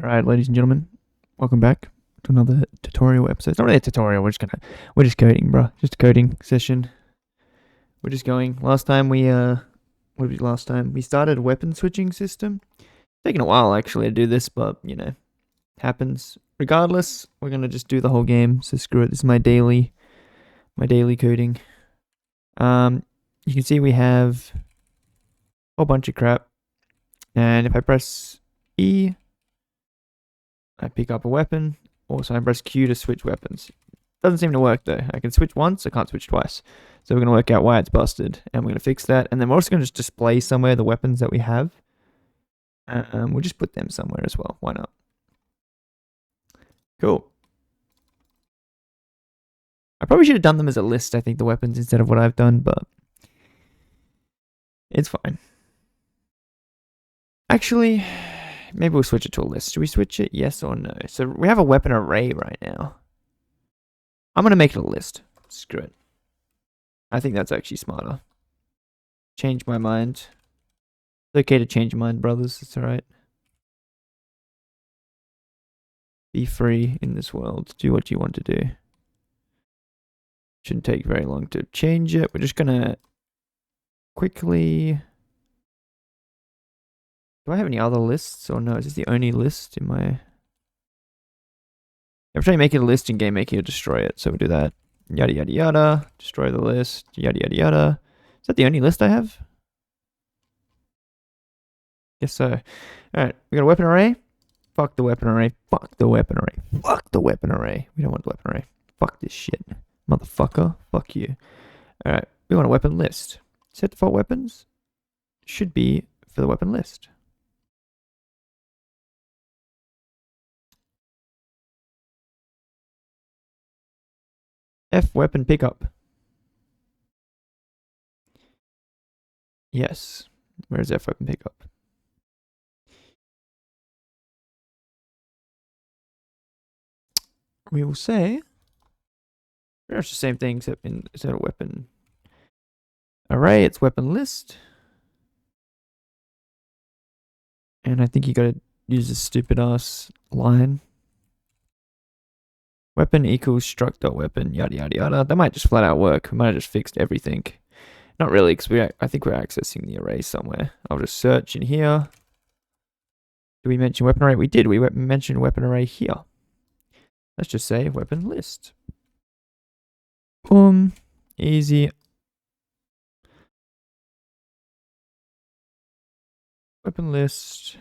Alright, ladies and gentlemen, welcome back to another tutorial episode. It's not really a tutorial, we're just coding, bro. Just a coding session. We're just going. Last time we started a weapon switching system. It's taken a while actually to do this, but you know, happens. Regardless, we're gonna just do the whole game, so screw it. This is my daily coding. You can see we have a whole bunch of crap. And if I press E, I pick up a weapon. Also, I press Q to switch weapons. Doesn't seem to work though. I can switch once, I can't switch twice. So we're going to work out why it's busted. And we're going to fix that. And then we're also going to just display somewhere the weapons that we have. We'll just put them somewhere as well. Why not? Cool. I probably should have done them as a list, I think, the weapons, instead of what I've done, but it's fine. Actually, maybe we'll switch it to a list. Should we switch it? Yes or no? So we have a weapon array right now. I'm going to make it a list. Screw it. I think that's actually smarter. Change my mind. It's okay to change your mind, brothers. It's alright. Be free in this world. Do what you want to do. Shouldn't take very long to change it. We're just going to quickly... Do I have any other lists or no? Is this the only list in my... Every time you make it a list in GameMaker, you'll destroy it. So we'll do that. Yada, yada, yada. Destroy the list. Yada, yada, yada. Is that the only list I have? Yes, so. Alright, we got a weapon array. Fuck the weapon array. Fuck the weapon array. Fuck the weapon array. We don't want the weapon array. Fuck this shit. Motherfucker. Fuck you. Alright, we want a weapon list. Set default weapons should be for the weapon list. F weapon pickup. Yes. Where's F weapon pickup? We will say pretty much the same thing, except instead of weapon array, it's weapon list. And I think you gotta use this stupid ass line. Weapon equals struct.weapon, yada yada yada. That might just flat out work. We might have just fixed everything. Not really, because I think we're accessing the array somewhere. I'll just search in here. Do we mention weapon array? We did. We mentioned weapon array here. Let's just say weapon list. Boom. Easy. Weapon list.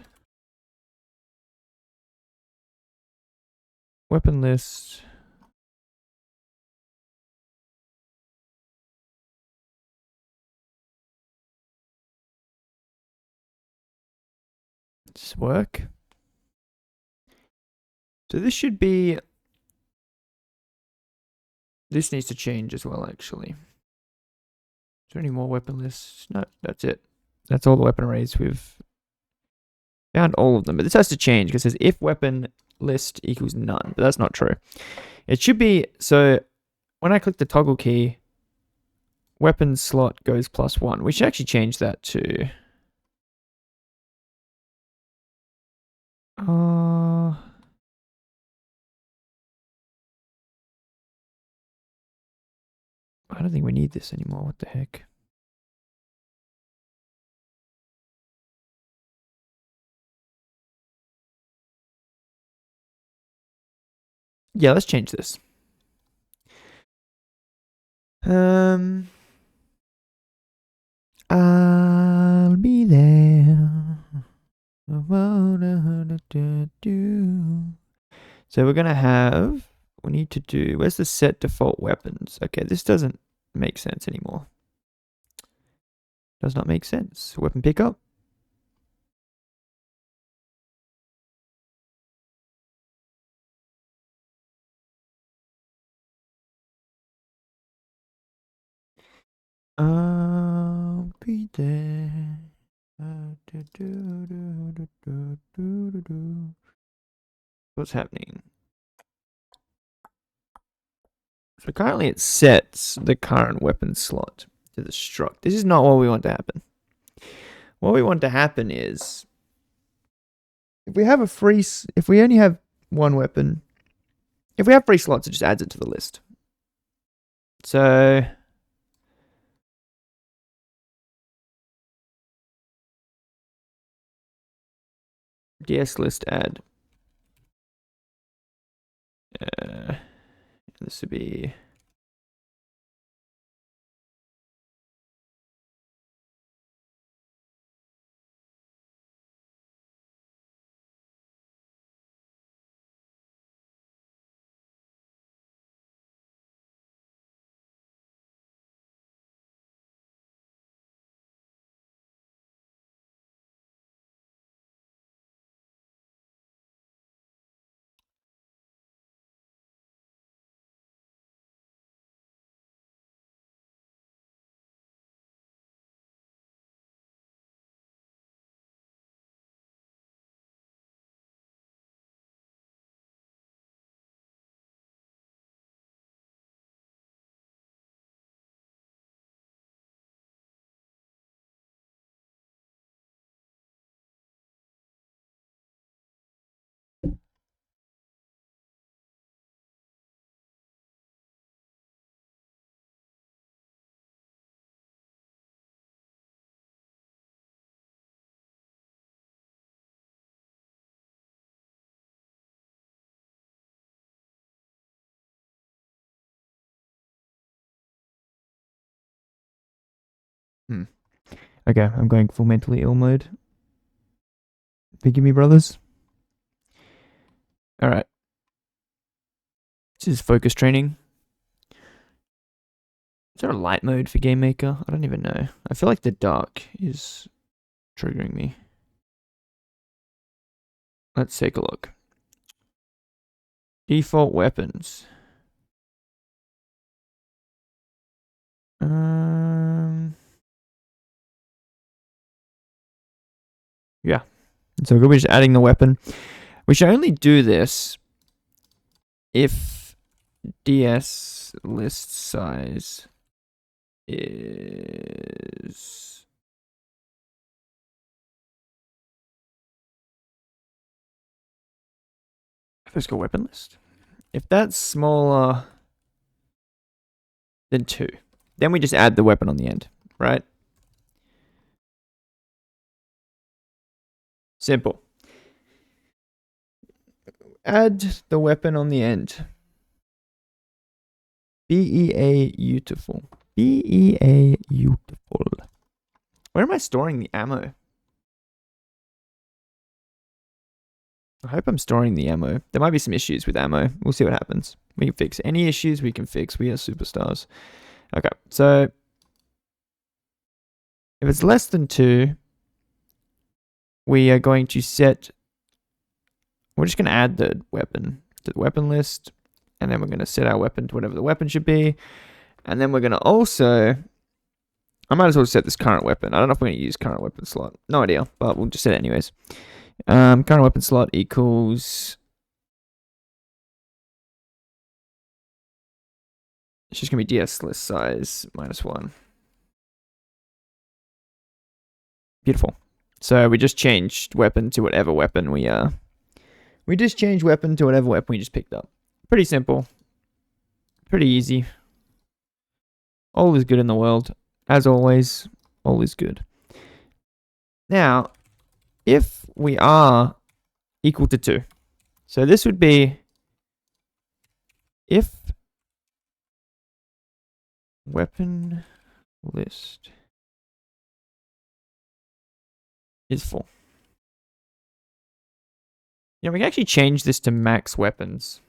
Weapon list. Does this work? So this should be... This needs to change as well, actually. Is there any more weapon lists? No, that's it. That's all the weapon arrays we've found, all of them. But this has to change because it says if weapon list equals none. But that's not true. It should be, so when I click the toggle key, weapon slot goes +1. We should actually change that to... I don't think we need this anymore. What the heck? Yeah, let's change this. I'll be there. So we're gonna have... We need to do... Where's the set default weapons? Okay, this doesn't make sense anymore. Does not make sense. Weapon pickup. I'll be there. What's happening? So currently it sets the current weapon slot to the struct. This is not what we want to happen. What we want to happen is If we have a free, if we only have one weapon, if we have free slots, it just adds it to the list. So DS list add. This would be Okay, I'm going full mentally ill mode. Forgive me, brothers. All right. This is focus training. Is there a light mode for GameMaker? I don't even know. I feel like the dark is triggering me. Let's take a look. Default weapons. Yeah. So we're just adding the weapon. We should only do this if DS list size is physical weapon list. If that's smaller than 2, then we just add the weapon on the end, right? Simple. Add the weapon on the end. BEA beautiful. BEA beautiful. Where am I storing the ammo? I hope I'm storing the ammo. There might be some issues with ammo. We'll see what happens. We can fix any issues we can fix. We are superstars. Okay, so if it's less than 2, we are going to set... We're just going to add the weapon to the weapon list. And then we're going to set our weapon to whatever the weapon should be. And then we're going to also... I might as well set this current weapon. I don't know if we're going to use current weapon slot. No idea, but we'll just set it anyways. Current weapon slot equals... It's just going to be DS list size -1. Beautiful. So we just changed weapon to whatever weapon we just changed weapon to whatever weapon we just picked up. Pretty simple. Pretty easy. All is good in the world. As always, all is good. Now, if we are equal to 2, so this would be if weapon list is full. Yeah, we can actually change this to max weapons.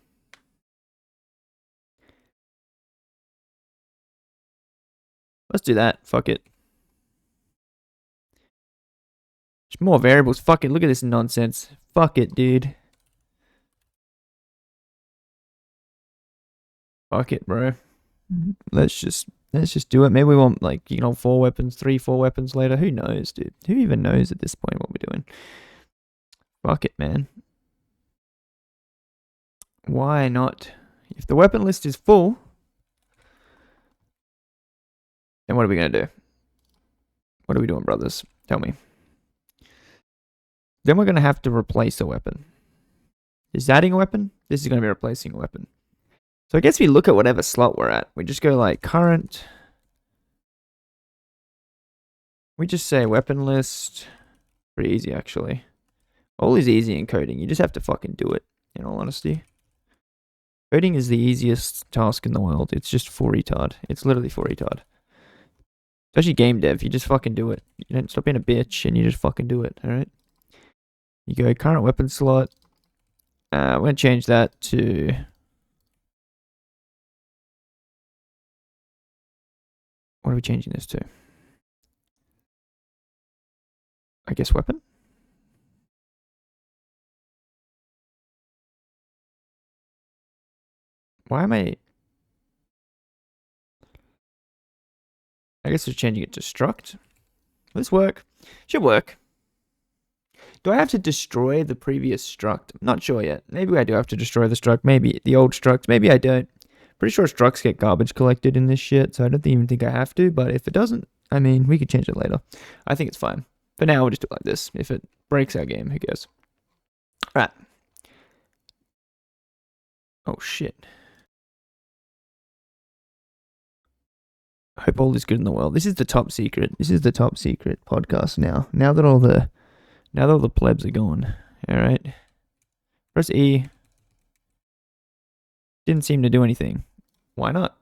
Let's do that. Fuck it. There's more variables. Fuck it. Look at this nonsense. Fuck it, dude. Fuck it, bro. Let's just do it. Maybe we want, like, 4 weapons, 4 weapons later. Who knows, dude? Who even knows at this point what we're doing? Fuck it, man. Why not? If the weapon list is full, then what are we going to do? What are we doing, brothers? Tell me. Then we're going to have to replace a weapon. Is adding a weapon? This is going to be replacing a weapon. So I guess we look at whatever slot we're at. We just go like current. We just say weapon list. Pretty easy, actually. All is easy in coding. You just have to fucking do it, in all honesty. Coding is the easiest task in the world. It's just for retard. It's literally for retard. Especially game dev. You just fucking do it. You don't stop being a bitch and you just fucking do it, alright? You go current weapon slot. We're going to change that to... What are we changing this to? I guess weapon? Why am I guess we're changing it to struct. Will this work? Should work. Do I have to destroy the previous struct? I'm not sure yet. Maybe I do have to destroy the struct. Maybe the old struct. Maybe I don't. Pretty sure structs get garbage collected in this shit, so I don't even think I have to. But if it doesn't, I mean, we could change it later. I think it's fine. For now, we'll just do it like this. If it breaks our game, who cares? All right. Oh, shit. I hope all is good in the world. This is the top secret. This is the top secret podcast now. Now that all the plebs are gone. All right. Press E. Didn't seem to do anything. Why not?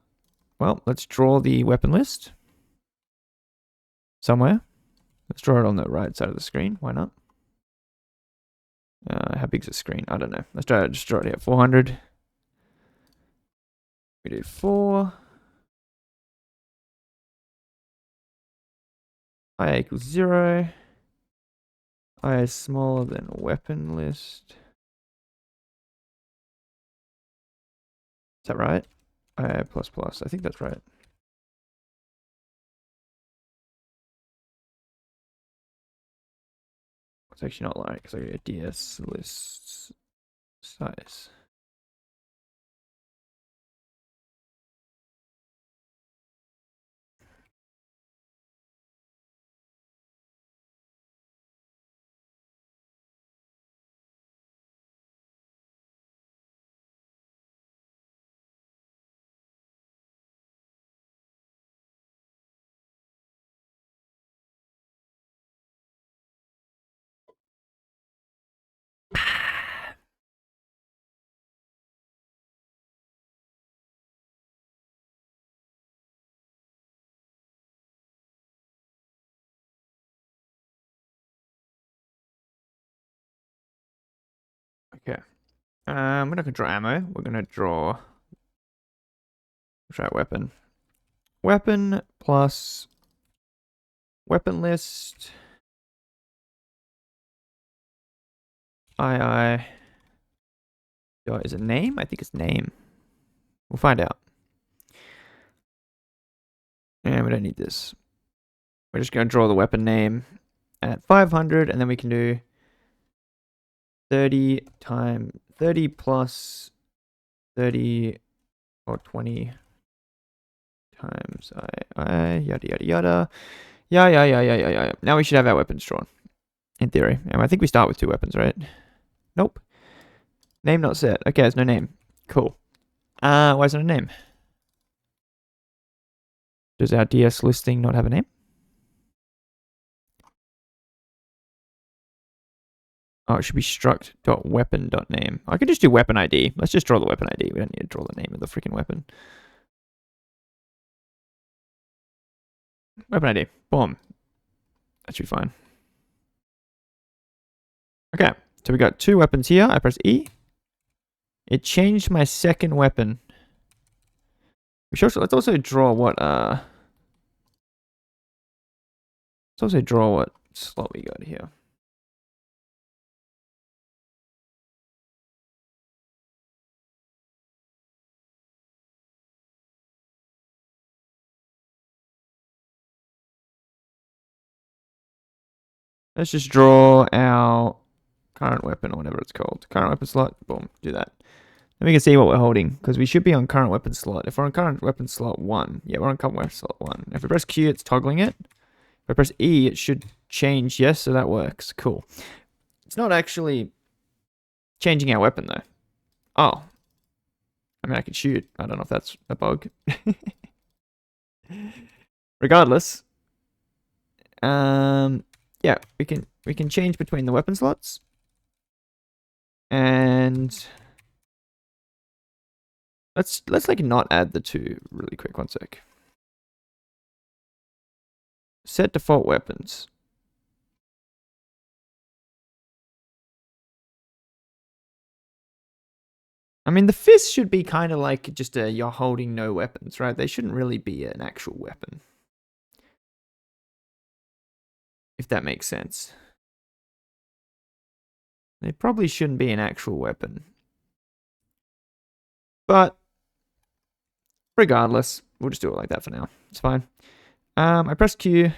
Well, let's draw the weapon list. Somewhere. Let's draw it on the right side of the screen. Why not? How big's the screen? I don't know. Let's try to just draw it here. 400. We do 4. I equals 0. I is smaller than weapon list. Is that right? I plus plus. I think that's right. It's actually not right because I get a DS list size. Okay. We're not gonna draw ammo. We're gonna draw. Try weapon. Weapon plus weapon list. Is it name? I think it's name. We'll find out. And we don't need this. We're just gonna draw the weapon name at 500, and then we can do 30 plus 30 or 20 times I yada yada yada. Yeah. Now we should have our weapons drawn. In theory. And I think we start with 2 weapons, right? Nope. Name not set. Okay, there's no name. Cool. Why is there no name? Does our DS listing not have a name? Oh, it should be struct.weapon.name. I could just do weapon ID. Let's just draw the weapon ID. We don't need to draw the name of the freaking weapon. Weapon ID. Boom. That should be fine. Okay, so we got 2 weapons here. I press E. It changed my second weapon. Let's also draw what slot we got here. Let's just draw our current weapon or whatever it's called. Current weapon slot. Boom. Do that. Then we can see what we're holding, because we should be on current weapon slot. If we're on current weapon slot 1, yeah, we're on current weapon slot 1. If we press Q, it's toggling it. If I press E, it should change. Yes, so that works. Cool. It's not actually changing our weapon though. Oh. I mean, I could shoot. I don't know if that's a bug. Regardless. Yeah, we can change between the weapon slots. And let's like not add the two really quick. One sec. Set default weapons. I mean, the fist should be kind of like just a you're holding no weapons, right? They shouldn't really be an actual weapon. If that makes sense. They probably shouldn't be an actual weapon. But regardless, we'll just do it like that for now. It's fine. I press Q.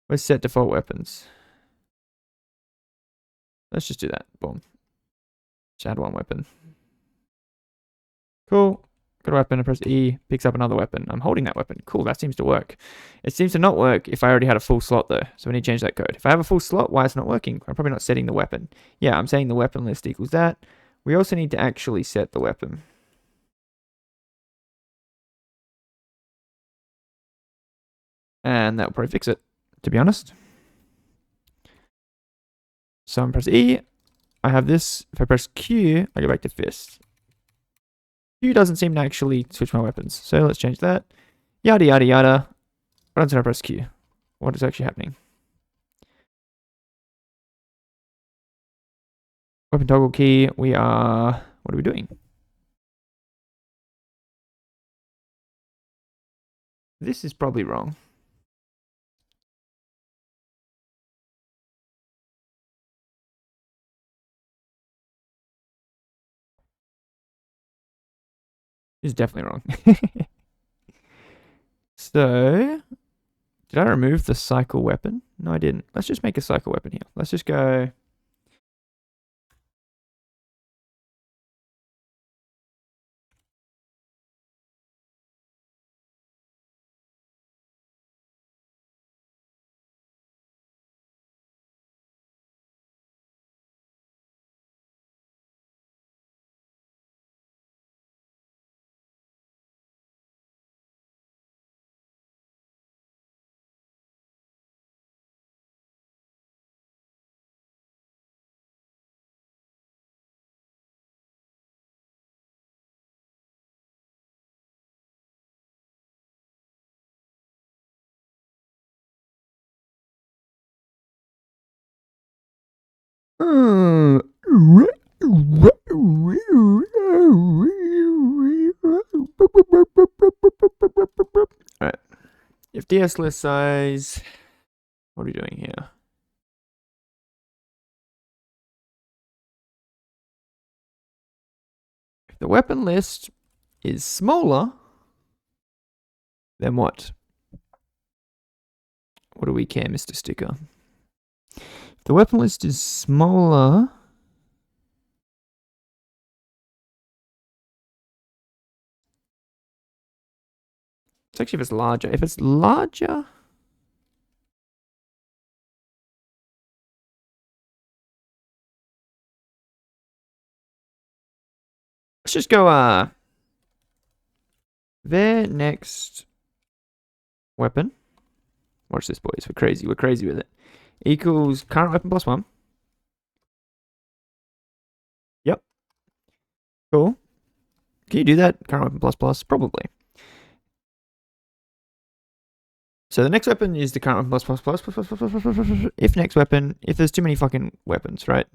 Let's set default weapons. Let's just do that. Boom. Just add one weapon. Cool. Got a weapon. I press E. Picks up another weapon. I'm holding that weapon. Cool. That seems to work. It seems to not work if I already had a full slot though. So we need to change that code. If I have a full slot, why is it not working? I'm probably not setting the weapon. Yeah, I'm saying the weapon list equals that. We also need to actually set the weapon. And that'll probably fix it, to be honest. So I'm press E. I have this. If I press Q, I go back to fist. Q doesn't seem to actually switch my weapons. So let's change that. Yada, yada, yada. What until I press Q? What is actually happening? Weapon toggle key. We are... What are we doing? This is probably wrong. This is definitely wrong. So... Did I remove the cycle weapon? No, I didn't. Let's just make a cycle weapon here. Let's just go... Alright. If DS list size... What are we doing here? If the weapon list is smaller, then what? What do we care, Mr. Sticker? If the weapon list is smaller... It's actually if it's larger. If it's larger... Let's just go, their next weapon. Watch this, boys. We're crazy. We're crazy with it. Equals current weapon plus 1. Yep. Cool. Can you do that? Current weapon plus plus? Probably. So the next weapon is the current weapon plus. If next weapon, if there's too many fucking weapons, right?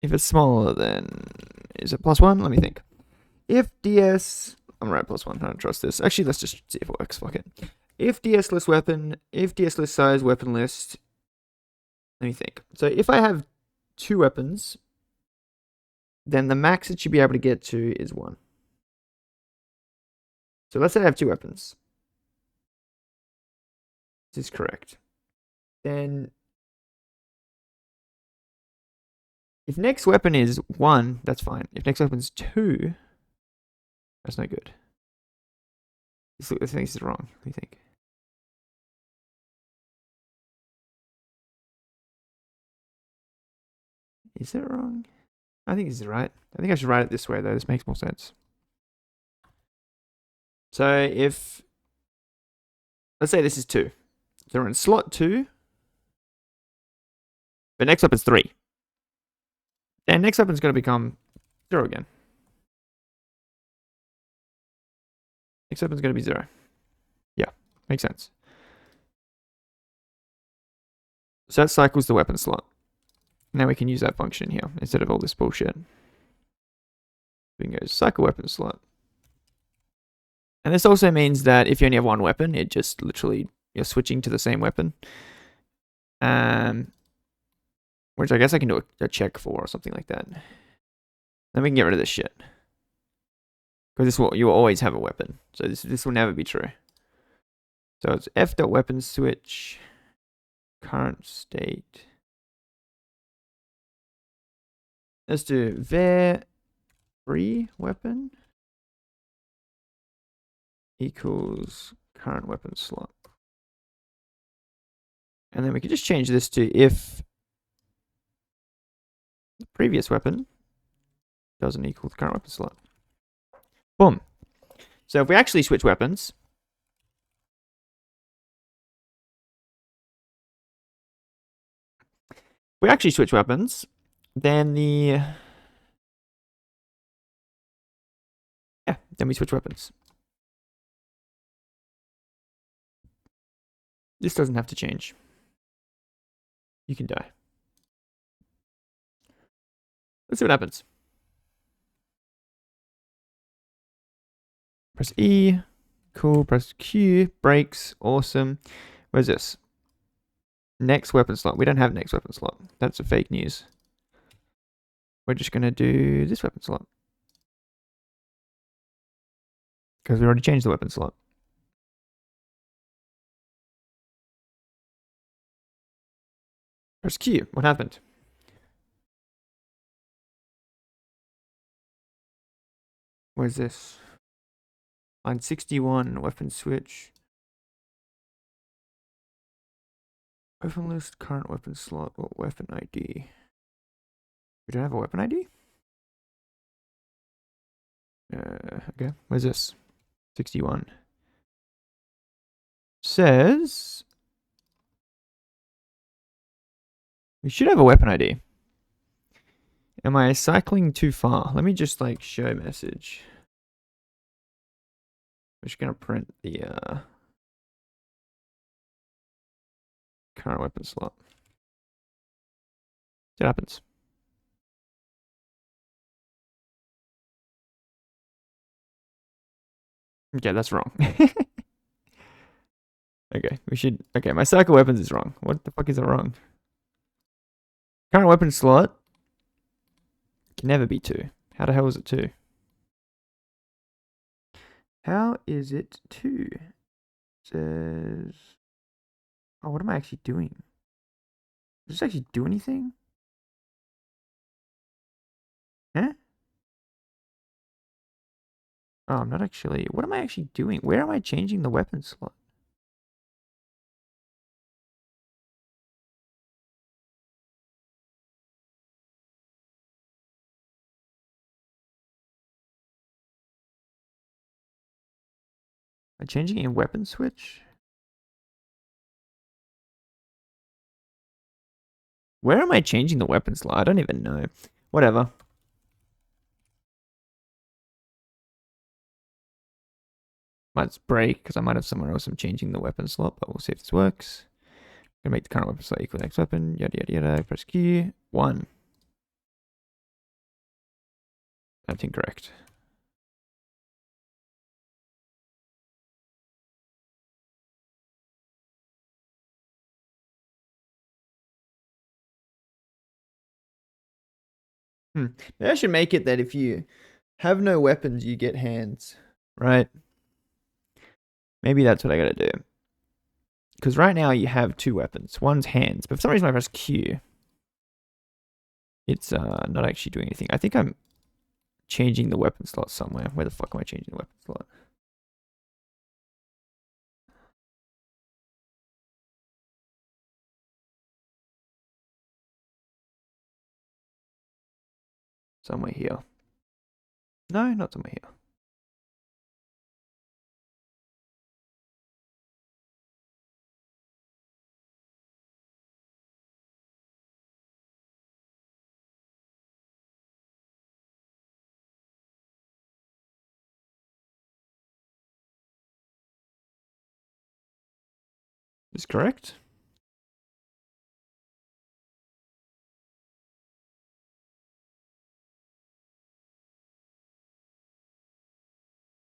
If it's smaller, then is it plus 1? Let me think. If DS, I'm right, plus 1. I don't trust this. Actually, let's just see if it works. Fuck it. If DS list weapon, if DS list size weapon list. Let me think. So if I have 2 weapons, then the max it should be able to get to is 1. So let's say I have 2 weapons. This is correct. Then if next weapon is 1, that's fine. If next weapon is 2, that's no good. I think this is wrong. What do you think? Is it wrong? I think this is right. I think I should write it this way, though. This makes more sense. So if, let's say this is 2. So we're in slot 2. But next weapon's 3. And next weapon's going to become 0 again. Next weapon's going to be 0. Yeah, makes sense. So that cycles the weapon slot. Now we can use that function here instead of all this bullshit. We can go cycle weapon slot. And this also means that if you only have one weapon, it just literally, you're switching to the same weapon. Which I guess I can do a check for or something like that. Then we can get rid of this shit. Because this will, you will always have a weapon. So this will never be true. So it's f.weapon switch current state. Let's do var free weapon equals current weapon slot. And then we can just change this to if the previous weapon doesn't equal the current weapon slot. Boom. So if we actually switch weapons, then then we switch weapons. This doesn't have to change. You can die. Let's see what happens. Press E. Cool. Press Q. Brakes. Awesome. Where's this? Next weapon slot. We don't have next weapon slot. That's a fake news. We're just going to do this weapon slot. Because we already changed the weapon slot. Press Q. What happened? Where's this? Line 61, weapon switch. Weapon list, current weapon slot, or weapon ID. We don't have a weapon ID? Okay, where's this? 61. Says we should have a weapon ID. Am I cycling too far? Let me just like show message. I'm just gonna print the current weapon slot. See what happens. Okay, that's wrong. Okay, we should. Okay, my cycle weapons is wrong. What the fuck is it wrong? Current weapon slot can never be 2. How the hell is it 2? How is it 2? It says. Oh, what am I actually doing? Does this actually do anything? Huh? Oh, I'm not actually. What am I actually doing? Where am I changing the weapon slot? Am I changing in weapon switch? Where am I changing the weapon slot? I don't even know. Whatever. Might break because I might have somewhere else I'm changing the weapon slot, but we'll see if this works. Gonna make the current weapon slot equal next weapon. Yada yada yada. Press Q. 1. That's incorrect. Maybe I should make it that if you have no weapons, you get hands, right? Maybe that's what I gotta do. Because right now you have 2 weapons. One's hands, but for some reason when I press Q, it's not actually doing anything. I think I'm changing the weapon slot somewhere. Where the fuck am I changing the weapon slot? Somewhere here. No, not somewhere here. Is correct?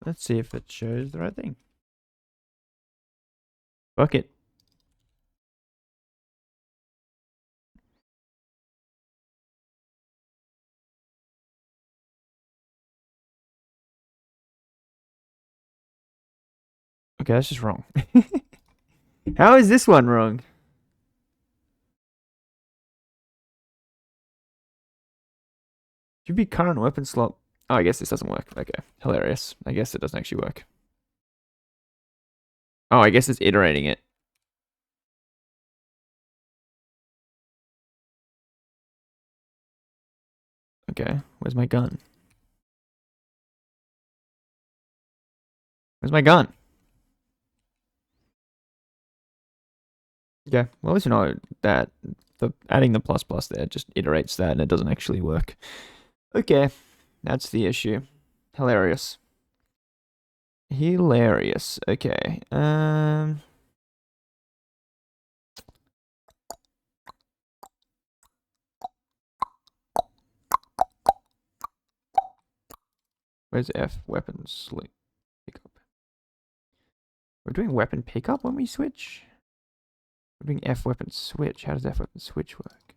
Let's see if it shows the right thing. Fuck it. Okay, that's just wrong. How is this one wrong? Should be current weapon slot. Oh, I guess this doesn't work. Okay, hilarious. I guess it doesn't actually work. Oh, I guess it's iterating it. Okay, where's my gun? Where's my gun? Okay, well, at least you know that adding the plus plus there just iterates that and it doesn't actually work. Okay, that's the issue. Hilarious. Hilarious. Okay. Where's F? Weapons pickup. We're doing weapon pickup when we switch? We're doing F weapon switch. How does F weapon switch work?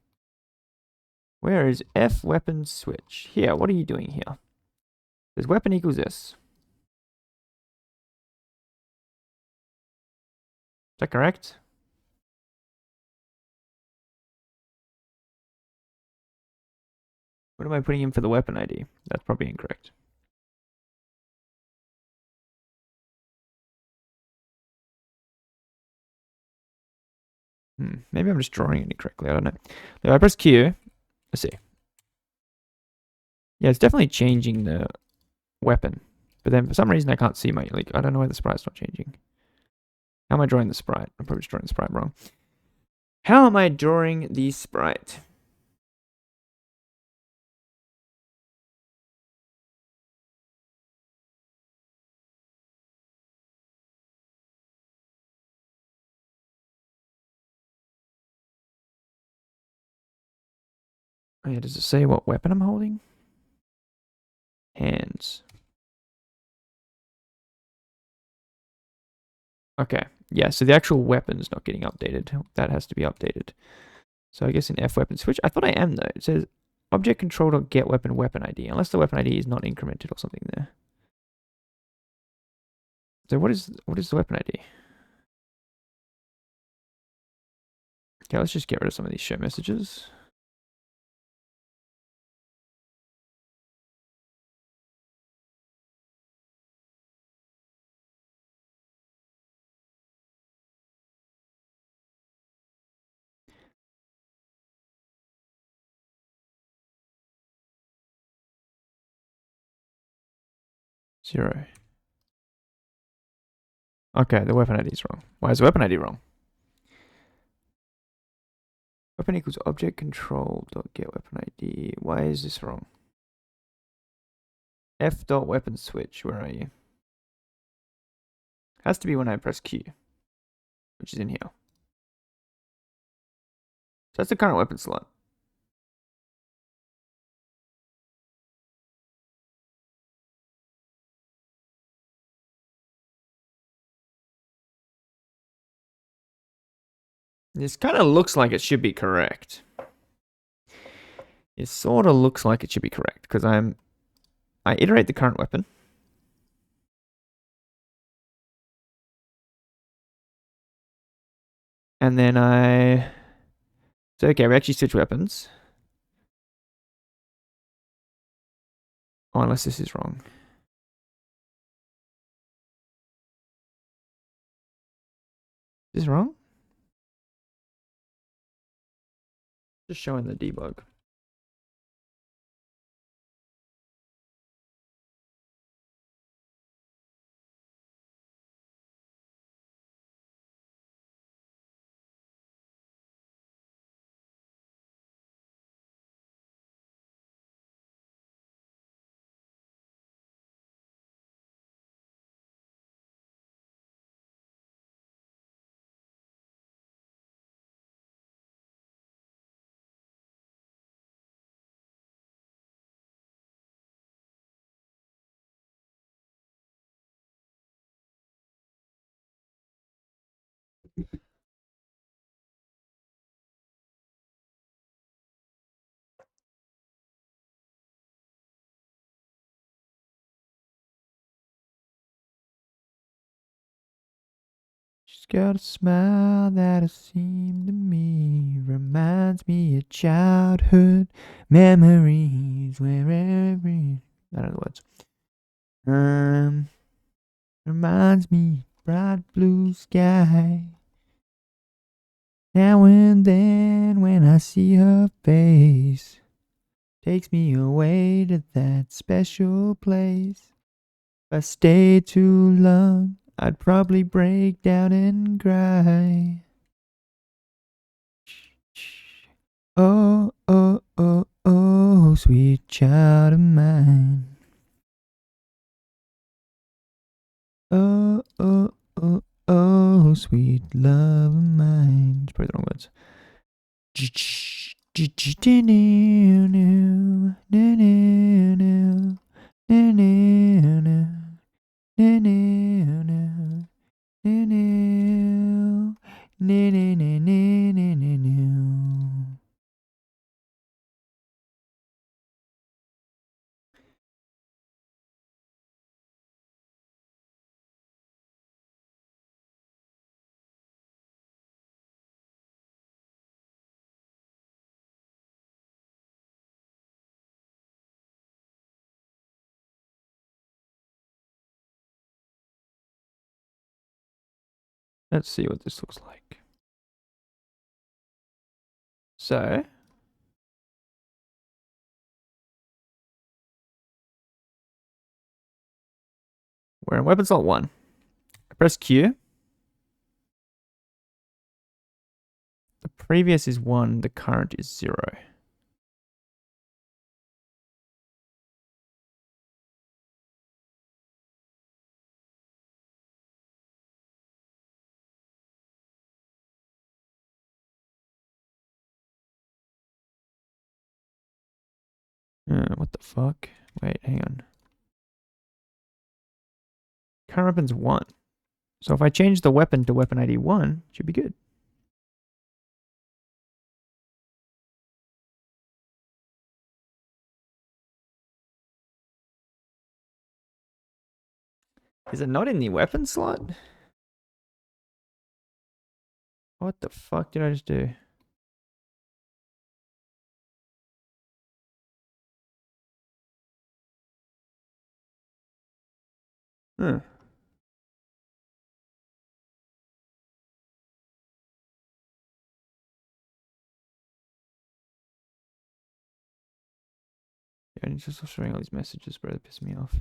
Where is F weapon switch? Here, what are you doing here? There's weapon equals this. Is that correct? What am I putting in for the weapon ID? That's probably incorrect. Maybe I'm just drawing it incorrectly. I don't know. If I press Q, let's see. Yeah, it's definitely changing the weapon. But then for some reason I can't see my, like, I don't know why the sprite's not changing. How am I drawing the sprite? I'm probably just drawing the sprite wrong. How am I drawing the sprite? Oh yeah, does it say what weapon I'm holding? Hands. Okay. Yeah, so the actual weapon's not getting updated. That has to be updated. So I guess in F weapon switch, I thought I am though. It says object control.get weapon ID, unless the weapon ID is not incremented or something there. So what is the weapon ID? Okay, let's just get rid of some of these show messages. Zero. Okay, the weapon ID is wrong. Why is the weapon ID wrong? Weapon equals object control.get weapon ID. Why is this wrong? F.weapon switch. Where are you? Has to be when I press Q, which is in here. So that's the current weapon slot. This kind of looks like it should be correct. It sort of looks like it should be correct because I iterate the current weapon. And then so okay, we actually switch weapons. Oh, unless this is wrong. Is this wrong? Just showing the debug. She's got a smile that it seemed to me reminds me of childhood memories wherever. I don't know the words. Reminds me bright blue sky. Now and then when I see her face, takes me away to that special place. If I stay too long, I'd probably break down and cry. Oh, oh, oh, oh, sweet child of mine. Oh, oh, oh, oh, sweet love of mine. It's probably the wrong words. Let's see what this looks like. So, we're in weapon slot 1. I press Q. The previous is 1, the current is 0. What the fuck? Wait, hang on. Current weapon's 1. So if I change the weapon to weapon ID 1, it should be good. Is it not in the weapon slot? What the fuck did I just do? Huh. Yeah, and it's just showing all these messages, bro. That piss me off.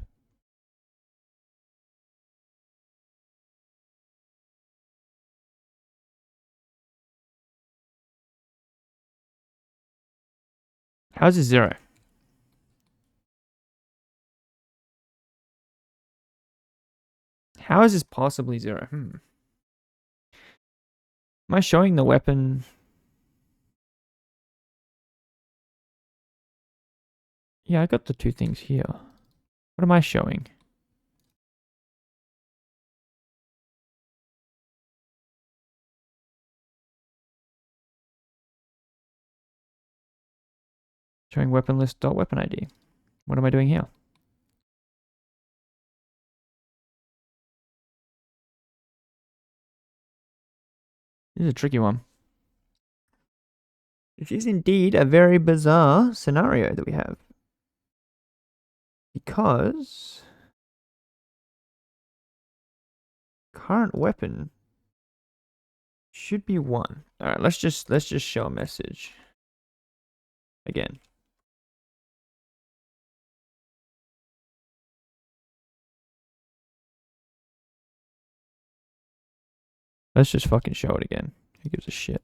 How's it 0? How is this possibly 0? Am I showing the weapon? Yeah, I got the 2 things here. What am I showing? Showing weapon list dot weapon ID. What am I doing here? This is a tricky one. This is indeed a very bizarre scenario that we have. Because current weapon should be 1. Alright, let's just show a message. Again. Let's just fucking show it again. Who gives a shit?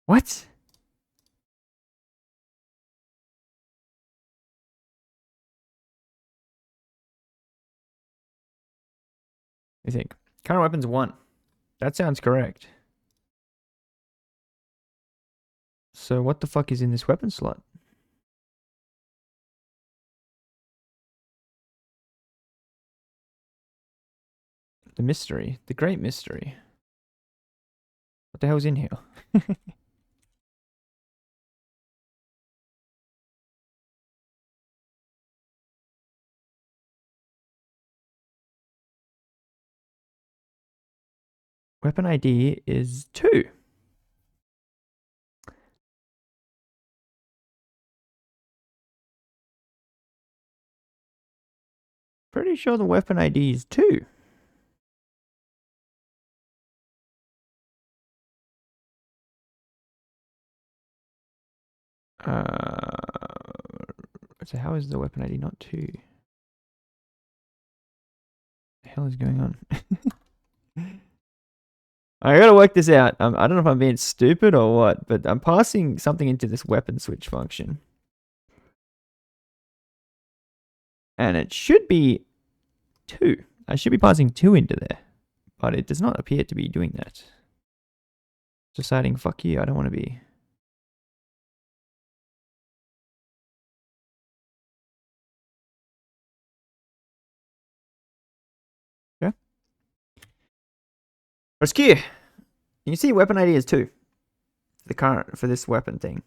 What? You think? Current weapon's 1. That sounds correct. So what the fuck is in this weapon slot? The mystery. The great mystery. What the hell's in here? Weapon ID is 2. Pretty sure the weapon ID is 2. So how is the weapon ID not 2? The hell is going on? I gotta work this out. I don't know if I'm being stupid or what, but I'm passing something into this weapon switch function. And it should be 2. I should be passing 2 into there. But it does not appear to be doing that. Deciding, fuck you, I don't want to be. Yeah. Rescue! You can see weapon ID is 2. The current, for this weapon thing.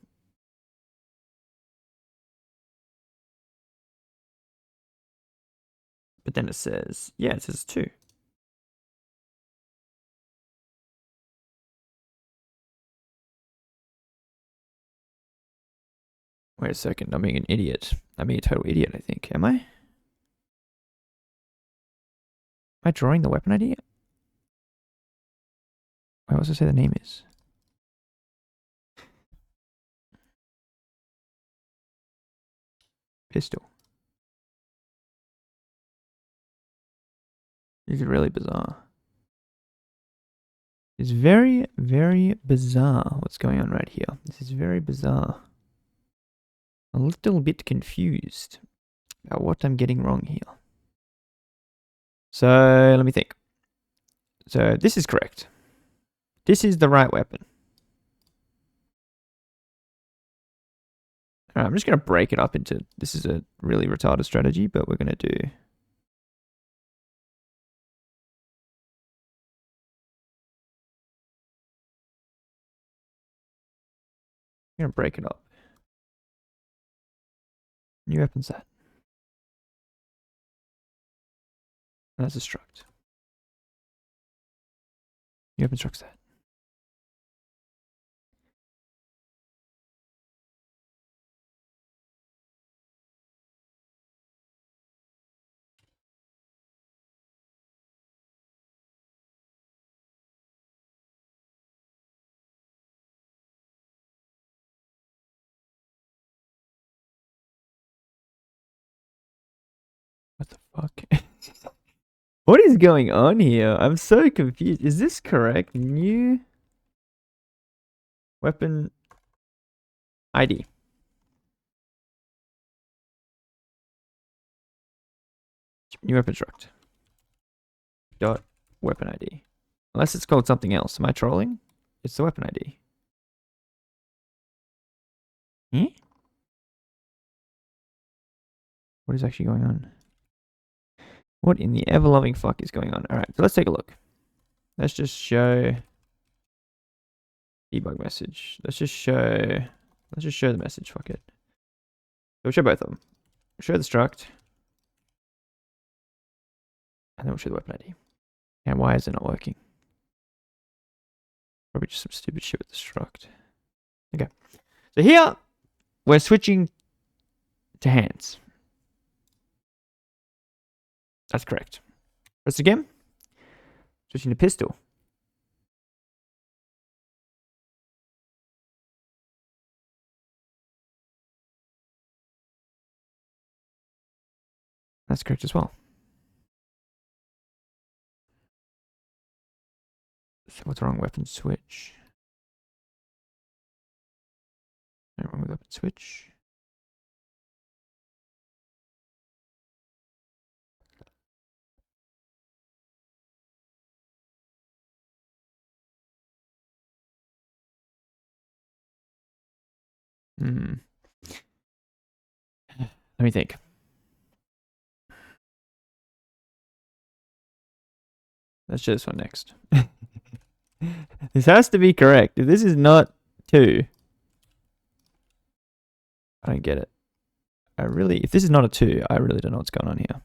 But then it says, yeah, it says 2. Wait a second, I'm being an idiot. I'm being a total idiot, I think. Am I? Am I drawing the weapon ID? Wait, what does it say the name is? Pistol. This is really bizarre. It's very, very bizarre what's going on right here. This is very bizarre. A little bit confused about what I'm getting wrong here. So, let me think. So, this is correct. This is the right weapon. Alright, I'm just going to break it up into... This is a really retarded strategy, but we're going to do... I'm going to break it up. New weapon set. That's a struct. New weapon struct set. What the fuck? What is going on here? I'm so confused. Is this correct? New weapon ID. New weapon struct. Dot weapon ID. Unless it's called something else. Am I trolling? It's the weapon ID. Hmm? What is actually going on? What in the ever-loving fuck is going on? Alright, so let's take a look. Let's just show debug message. Let's just show the message, fuck it. So we'll show both of them. Show the struct. And then we'll show the weapon ID. And why is it not working? Probably just some stupid shit with the struct. Okay. So here, we're switching to hands. That's correct. Press again. Switching to pistol. That's correct as well. So what's wrong? Weapon switch. Nothing wrong with weapon switch. Let me think. Let's show this one next. This has to be correct. If this is not 2, I don't get it. If this is not a 2, I really don't know what's going on here.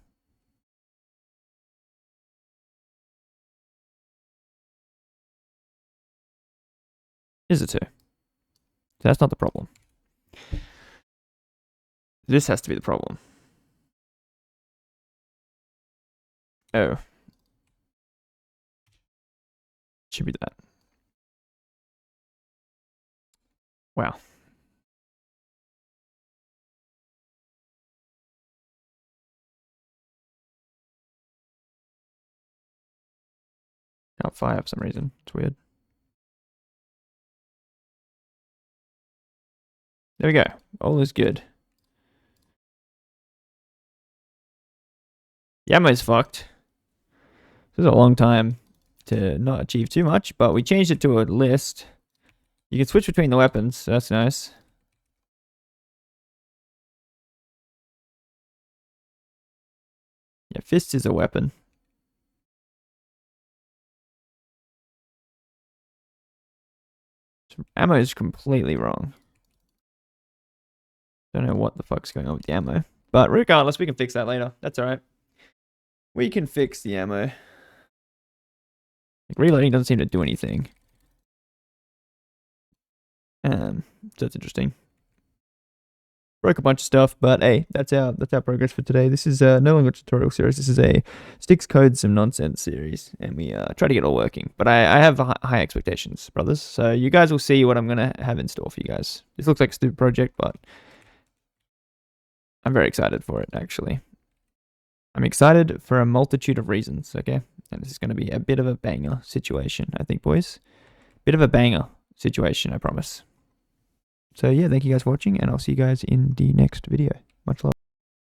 Is a 2. So that's not the problem. This has to be the problem. Oh. Should be that. Wow. Can't fire for some reason. It's weird. There we go. All is good. Yama's fucked. This is a long time to not achieve too much, but we changed it to a list. You can switch between the weapons, so that's nice. Yeah, fist is a weapon. Ammo is completely wrong. Don't know what the fuck's going on with the ammo. But regardless, we can fix that later. That's alright. We can fix the ammo. Like, reloading doesn't seem to do anything. So that's interesting. Broke a bunch of stuff, but hey, that's our progress for today. This is no longer a tutorial series. This is a sticks, code, some nonsense series, and we try to get it all working. But I have high expectations, brothers. So you guys will see what I'm gonna have in store for you guys. This looks like a stupid project, but I'm very excited for it. Actually, I'm excited for a multitude of reasons. Okay, and this is gonna be a bit of a banger situation, I think, boys. Bit of a banger situation, I promise. So yeah, thank you guys for watching, and I'll see you guys in the next video. Much love.